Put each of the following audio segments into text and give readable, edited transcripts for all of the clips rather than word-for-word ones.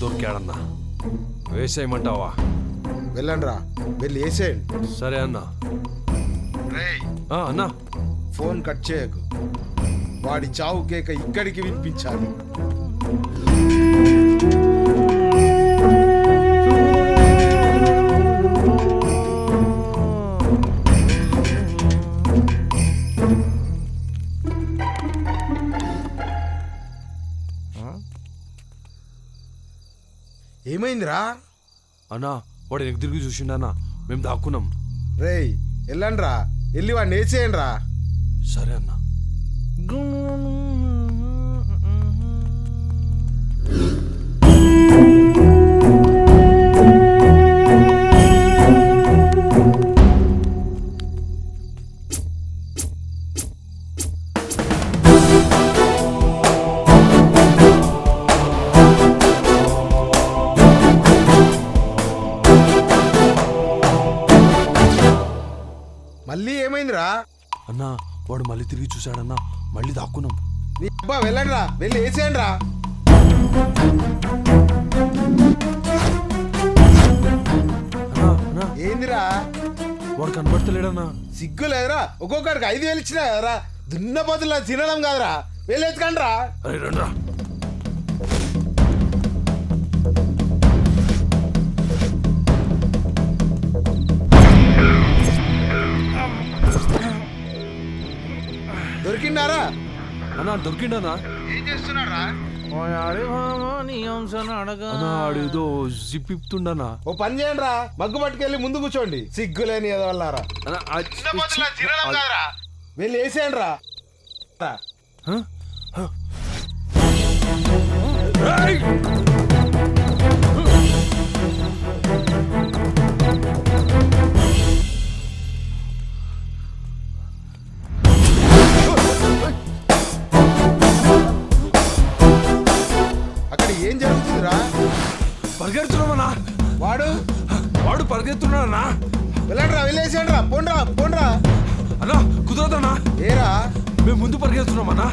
దొరికాడన్నా. వేసేయమంటావా? వెళ్ళండి రా, వెళ్ళి వేసేయండి. సరే అన్నా. అన్నా ఫోన్ కట్ చేయకు, వాడి చావు కేక ఇక్కడికి వినిపించాలి. ఏమైందిరా? అన్నా వాడు వెనక్కి తిరిగి చూసిండన్నా, మేము దాక్కున్నాం. రేయ్ వెళ్ళండి రా, వెళ్ళి వాడిని వేసేయండి రా. సరే అన్నా. మళ్ళీ ఏమైందిరా? అన్నా వాడు మళ్ళీ తిరిగి చూశాడన్నా, మళ్ళీ దాక్కున్నాం. నీ అబ్బా వెళ్ళండి రా, వెళ్ళి వేసేయండి రా. ఏందిరా? వాడు కనబడతలేడన్నా. సిగ్గు లేదురా? ఒక్కొక్కడికి 5,000 ఇచ్చినా కదరా, దున్న బదులు తినడం కాదురా, వెళ్ళి ఎత్తుకండి రా. అరే రండ్రా. దొరికిండారా? అన్నా దొరికిండనా? ఏం చేస్తున్నారా? అన్నా ఆడేదో జిప్ ఇప్పుతుండనా. ఓ పని చేయండి రా, మగ్గు పట్టుకెళ్ళి ముందు కూర్చోండి, సిగ్గులేని ఎదవల్లారా. వెళ్ళి వేసేయండి రా. అక్కడ ఏం జరుగుతుందిరా? పరిగెడుతున్నామన్నా. వాడు పరిగెత్తున్నాడన్నా. వెళ్ళండి రా, వెళ్ళేసేయండి రా, పోండ్రా పోండ్రా. అన్నా కుదరదన్నా. ఏరా? మేము ముందు పరిగెడుతున్నామన్నా.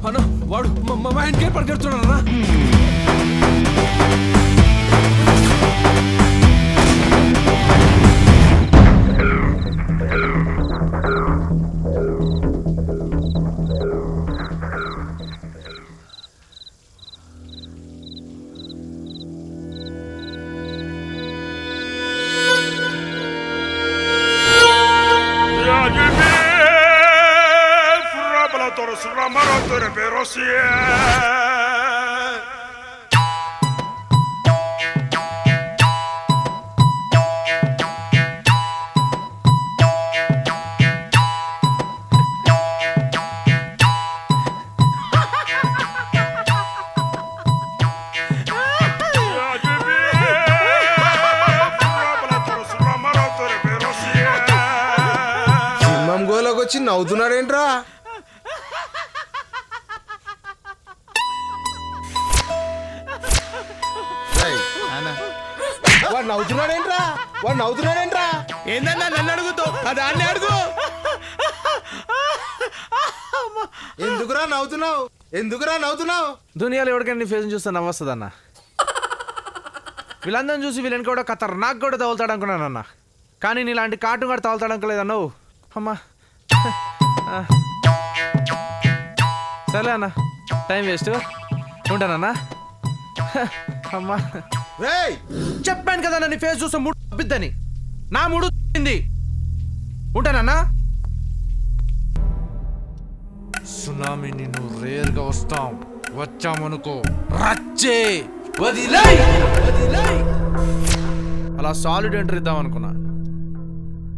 అన్నా వాడు మా ఇంటికే పరిగెడుతున్నాడన్నా. సింహం గోలోకి వచ్చి నవ్వుతున్నాడేంట్రా? వాడు నవ్వుతున్నాడేంట్రా? వాడు నవ్వుతున్నాడేంట్రా? ఏందన్నా నన్ను అడుగుతావు? దాన్ని అడుగు. ఎందుకురా నవ్వుతున్నావు? ఎందుకురా నవ్వుతున్నావు? దునియాలో ఎవరికైనా ఫేస్ చూస్తే నవ్వొస్తుందన్న. వీళ్ళందరం చూసి వీళ్ళని కూడా ఖతర్నాక్ కూడా తగులుతాడు అనుకున్నానన్న. కానీ నీలాంటి కాటు కూడా తగులుతాడు అనుకోలేదన్న. అమ్మా సరే అన్న, టైం వేస్ట్, ఉంటానన్నా. అమ్మా రేయ్ చెప్పాను కదా నీ ఫేస్ చూస్తే మూడు తప్పిద్దని. నా మూడు తప్పింది. ఉంటానన్నా. సునామీ నిన్ను రేర్గా వస్తాం, వచ్చామనుకో రచ్చే వదిలే. అలా సాలిడ్ ఎంట్రీ ఇద్దాం అనుకున్నా.